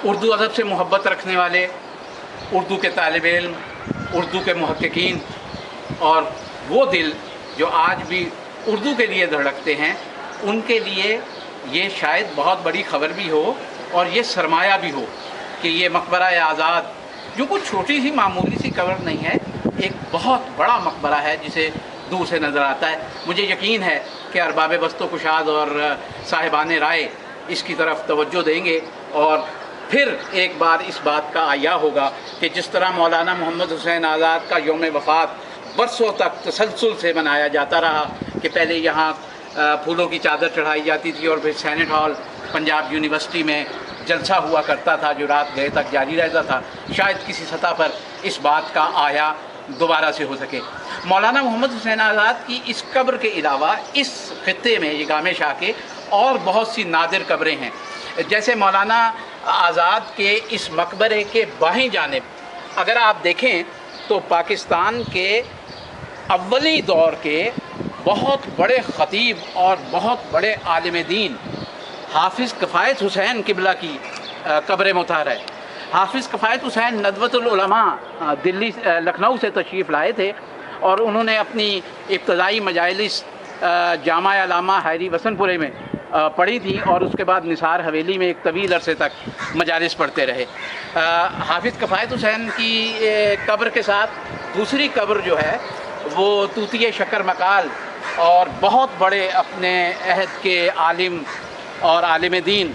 اردو ادب سے محبت رکھنے والے، اردو کے طالب علم، اردو کے محققین اور وہ دل جو آج بھی اردو کے لیے دھڑکتے ہیں، ان کے لیے یہ شاید بہت بڑی خبر بھی ہو اور یہ سرمایہ بھی ہو کہ یہ مقبرہ آزاد جو کچھ چھوٹی سی معمولی سی قبر نہیں ہے، ایک بہت بڑا مقبرہ ہے جسے دور سے نظر آتا ہے۔ مجھے یقین ہے کہ ارباب بست و کشاد اور صاحبان رائے اس کی طرف توجہ دیں گے اور پھر ایک بار اس بات کا آیا ہوگا کہ جس طرح مولانا محمد حسین آزاد کا یوم وفات برسوں تک تسلسل سے منایا جاتا رہا کہ پہلے یہاں پھولوں کی چادر چڑھائی جاتی تھی اور پھر سینٹ ہال پنجاب یونیورسٹی میں جلسہ ہوا کرتا تھا جو رات گئے تک جاری رہتا تھا، شاید کسی سطح پر اس بات کا آیا دوبارہ سے ہو سکے۔ مولانا محمد حسین آزاد کی اس قبر کے علاوہ اس خطے میں یہ گامے شاہ کے اور بہت سی نادر قبریں ہیں۔ جیسے مولانا آزاد کے اس مقبرے کے بائیں جانب اگر آپ دیکھیں تو پاکستان کے اولی دور کے بہت بڑے خطیب اور بہت بڑے عالم دین حافظ کفایت حسین قبلہ کی قبر مطہر ہے۔ حافظ کفایت حسین ندوۃ العلماء دلی لکھنؤ سے تشریف لائے تھے اور انہوں نے اپنی ابتدائی مجالس جامع علامہ حیری وسن پورے میں پڑھی تھی اور اس کے بعد نثار حویلی میں ایک طویل عرصے تک مجالس پڑھتے رہے۔ حافظ کفایت حسین کی قبر کے ساتھ دوسری قبر جو ہے وہ طوطی شکر مکال اور بہت بڑے اپنے عہد کے عالم اور عالم دین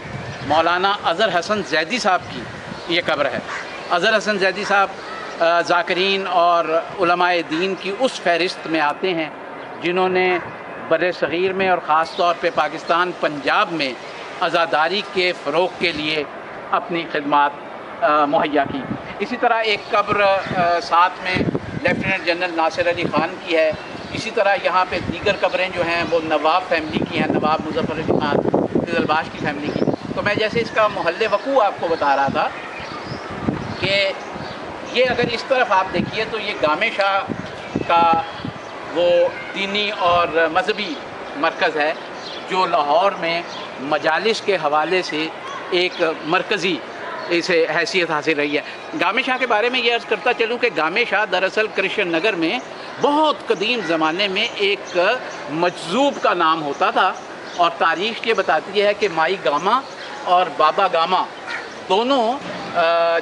مولانا اظہر حسن زیدی صاحب کی یہ قبر ہے۔ اظہر حسن زیدی صاحب ذاکرین اور علماء دین کی اس فہرست میں آتے ہیں جنہوں نے بر صغیر میں اور خاص طور پہ پاکستان پنجاب میں عزاداری کے فروغ کے لیے اپنی خدمات مہیا کی۔ اسی طرح ایک قبر ساتھ میں لیفٹیننٹ جنرل ناصر علی خان کی ہے۔ اسی طرح یہاں پہ دیگر قبریں جو ہیں وہ نواب فیملی کی ہیں، نواب مظفر علی خان قزلباش کی فیملی کی۔ تو میں جیسے اس کا محل وقوع آپ کو بتا رہا تھا کہ یہ اگر اس طرف آپ دیکھیے تو یہ گامے شاہ کا وہ دینی اور مذہبی مرکز ہے جو لاہور میں مجالس کے حوالے سے ایک مرکزی اسے حیثیت حاصل رہی ہے۔ گامے شاہ کے بارے میں یہ عرض کرتا چلوں کہ گامے شاہ دراصل کرشن نگر میں بہت قدیم زمانے میں ایک مجذوب کا نام ہوتا تھا اور تاریخ یہ بتاتی ہے کہ مائی گاما اور بابا گاما دونوں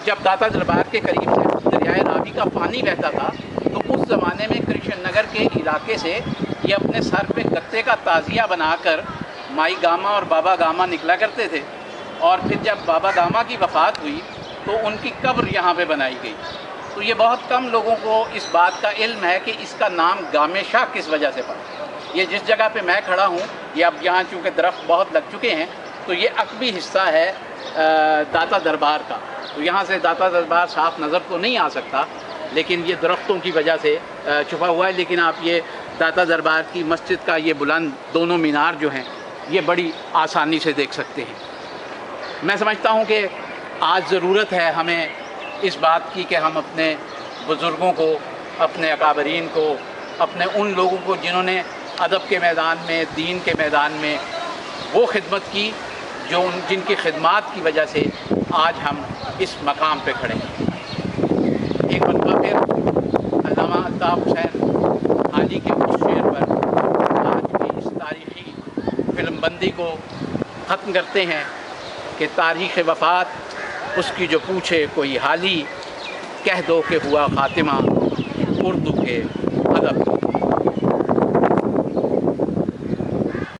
جب داتا دربار کے قریب سے دریائے راوی کا پانی بہتا تھا تو اس زمانے میں کرشن نگر کے علاقے سے یہ اپنے سر پہ گتے کا تعزیہ بنا کر مائی گاما اور بابا گاما نکلا کرتے تھے اور پھر جب بابا گاما کی وفات ہوئی تو ان کی قبر یہاں پہ بنائی گئی۔ تو یہ بہت کم لوگوں کو اس بات کا علم ہے کہ اس کا نام گامے شاہ کس وجہ سے پڑا۔ یہ جس جگہ پہ میں کھڑا ہوں یہ اب یہاں چونکہ درخت بہت لگ چکے ہیں تو یہ عقبی حصہ ہے داتا دربار کا، تو یہاں سے داتا دربار صاف نظر تو نہیں آ سکتا لیکن یہ درختوں کی وجہ سے چھپا ہوا ہے، لیکن آپ یہ داتا دربار کی مسجد کا یہ بلند دونوں مینار جو ہیں یہ بڑی آسانی سے دیکھ سکتے ہیں۔ میں سمجھتا ہوں کہ آج ضرورت ہے ہمیں اس بات کی کہ ہم اپنے بزرگوں کو، اپنے اکابرین کو، اپنے ان لوگوں کو جنہوں نے ادب کے میدان میں، دین کے میدان میں وہ خدمت کی جن کی خدمات کی وجہ سے آج ہم اس مقام پہ کھڑے ہیں۔ ایک مرتبہ پھر علامہ الطاف حسین حاجی کے اس شعر پر آج کی اس تاریخی فلم بندی کو ختم کرتے ہیں کہ تاریخ وفات اس کی جو پوچھے کوئی حالی، کہہ دو کہ ہوا خاتمہ اردو کے ادب۔